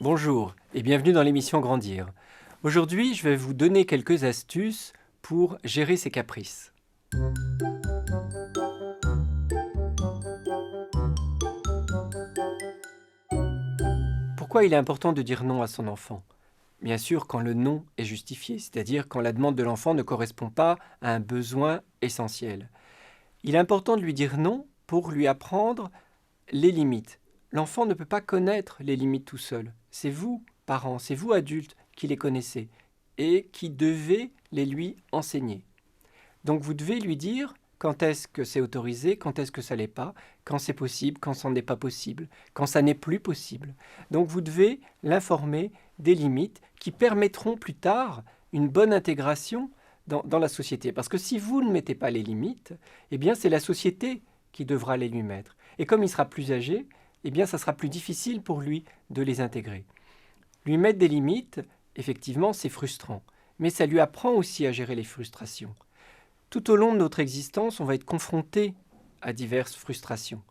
Bonjour et bienvenue dans l'émission Grandir. Aujourd'hui, je vais vous donner quelques astuces pour gérer ses caprices. Pourquoi il est important de dire non à son enfant? Bien sûr, quand le non est justifié, c'est-à-dire quand la demande de l'enfant ne correspond pas à un besoin essentiel. Il est important de lui dire non pour lui apprendre les limites. L'enfant ne peut pas connaître les limites tout seul. C'est vous, parents, c'est vous, adultes, qui les connaissez et qui devez les lui enseigner. Donc vous devez lui dire quand est-ce que c'est autorisé, quand est-ce que ça l'est pas, quand c'est possible, quand ça n'est pas possible, quand ça n'est plus possible. Donc vous devez l'informer des limites qui permettront plus tard une bonne intégration dans la société. Parce que si vous ne mettez pas les limites, eh bien c'est la société qui devra les lui mettre. Et comme il sera plus âgé, eh bien ça sera plus difficile pour lui de les intégrer. Lui mettre des limites, effectivement, c'est frustrant. Mais ça lui apprend aussi à gérer les frustrations. Tout au long de notre existence, on va être confronté à diverses frustrations.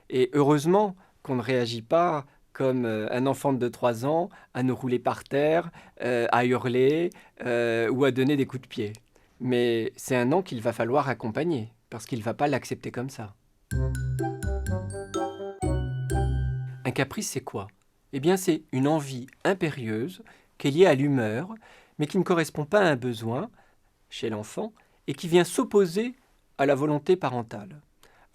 Et heureusement qu'on ne réagit pas comme un enfant de 3 ans à nous rouler par terre, à hurler ou à donner des coups de pied. Mais c'est un non qu'il va falloir accompagner, parce qu'il ne va pas l'accepter comme ça. Un caprice, c'est quoi? Eh bien, c'est une envie impérieuse qui est liée à l'humeur, mais qui ne correspond pas à un besoin chez l'enfant et qui vient s'opposer à la volonté parentale.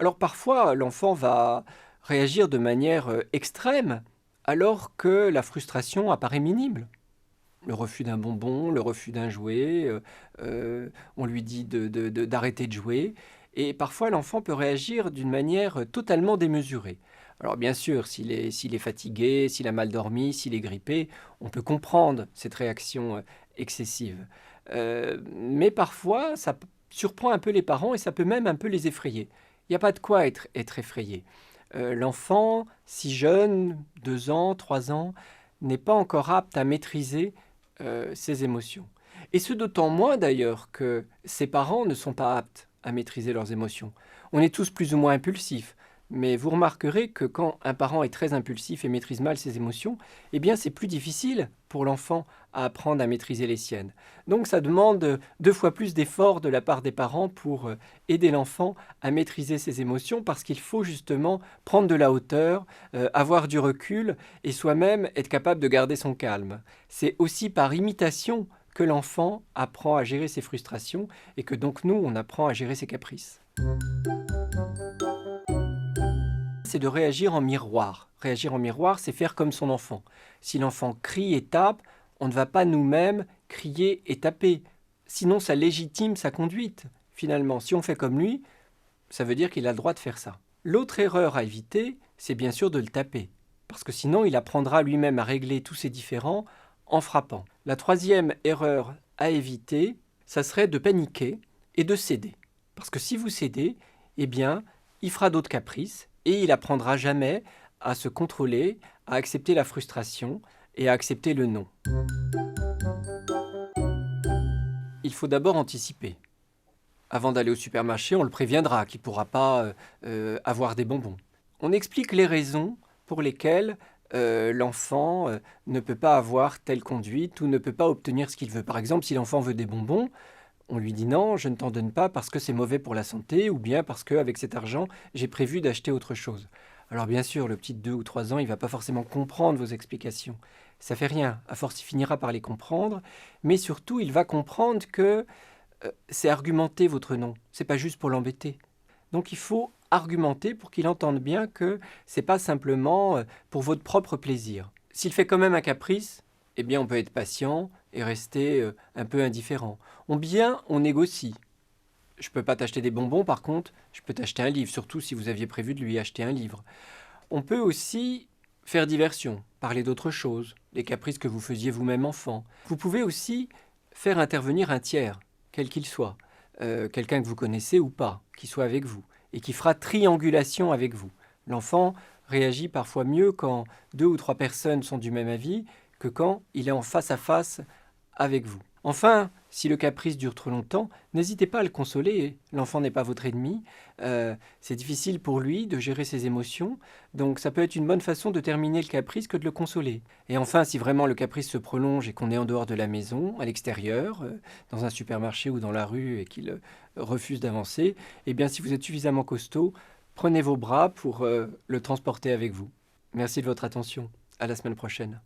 Alors parfois, l'enfant va réagir de manière extrême alors que la frustration apparaît minime. Le refus d'un bonbon, le refus d'un jouet, on lui dit d'arrêter de jouer. Et parfois, l'enfant peut réagir d'une manière totalement démesurée. Alors bien sûr, s'il est fatigué, s'il a mal dormi, s'il est grippé, on peut comprendre cette réaction excessive. Mais parfois, ça surprend un peu les parents et ça peut même un peu les effrayer. Il n'y a pas de quoi être effrayé. L'enfant, si jeune, 2 ans, 3 ans, n'est pas encore apte à maîtriser ses émotions. Et ce d'autant moins d'ailleurs que ses parents ne sont pas aptes à maîtriser leurs émotions. On est tous plus ou moins impulsifs, mais vous remarquerez que quand un parent est très impulsif et maîtrise mal ses émotions, eh bien c'est plus difficile pour l'enfant à apprendre à maîtriser les siennes. Donc ça demande 2 fois plus d'efforts de la part des parents pour aider l'enfant à maîtriser ses émotions parce qu'il faut justement prendre de la hauteur, avoir du recul et soi-même être capable de garder son calme. C'est aussi par imitation que l'enfant apprend à gérer ses frustrations et que donc nous, on apprend à gérer ses caprices. C'est de réagir en miroir. Réagir en miroir, c'est faire comme son enfant. Si l'enfant crie et tape, on ne va pas nous-mêmes crier et taper. Sinon, ça légitime sa conduite. Finalement, si on fait comme lui, ça veut dire qu'il a le droit de faire ça. L'autre erreur à éviter, c'est bien sûr de le taper. Parce que sinon, il apprendra lui-même à régler tous ses différends en frappant. La troisième erreur à éviter, ça serait de paniquer et de céder. Parce que si vous cédez, eh bien, il fera d'autres caprices et il apprendra jamais à se contrôler, à accepter la frustration et à accepter le non. Il faut d'abord anticiper. Avant d'aller au supermarché, on le préviendra qu'il ne pourra pas avoir des bonbons. On explique les raisons pour lesquelles l'enfant ne peut pas avoir telle conduite ou ne peut pas obtenir ce qu'il veut. Par exemple, si l'enfant veut des bonbons, on lui dit non, je ne t'en donne pas parce que c'est mauvais pour la santé ou bien parce qu'avec cet argent, j'ai prévu d'acheter autre chose. Alors bien sûr, le petit de 2 ou 3 ans, il ne va pas forcément comprendre vos explications. Ça fait rien, à force il finira par les comprendre, mais surtout il va comprendre que c'est argumenter votre non, c'est pas juste pour l'embêter. Donc il faut argumenter pour qu'il entende bien que c'est pas simplement pour votre propre plaisir. S'il fait quand même un caprice, eh bien on peut être patient et rester un peu indifférent. Ou bien on négocie. Je peux pas t'acheter des bonbons, par contre, je peux t'acheter un livre, surtout si vous aviez prévu de lui acheter un livre. On peut aussi faire diversion, parler d'autre chose, des caprices que vous faisiez vous-même enfant. Vous pouvez aussi faire intervenir un tiers, quel qu'il soit, quelqu'un que vous connaissez ou pas, qui soit avec vous, et qui fera triangulation avec vous. L'enfant réagit parfois mieux quand 2 ou 3 personnes sont du même avis que quand il est en face à face avec vous. Enfin, si le caprice dure trop longtemps, n'hésitez pas à le consoler. L'enfant n'est pas votre ennemi. C'est difficile pour lui de gérer ses émotions, donc ça peut être une bonne façon de terminer le caprice que de le consoler. Et enfin, si vraiment le caprice se prolonge et qu'on est en dehors de la maison, à l'extérieur, dans un supermarché ou dans la rue et qu'il refuse d'avancer, eh bien si vous êtes suffisamment costaud, prenez vos bras pour le transporter avec vous. Merci de votre attention. À la semaine prochaine.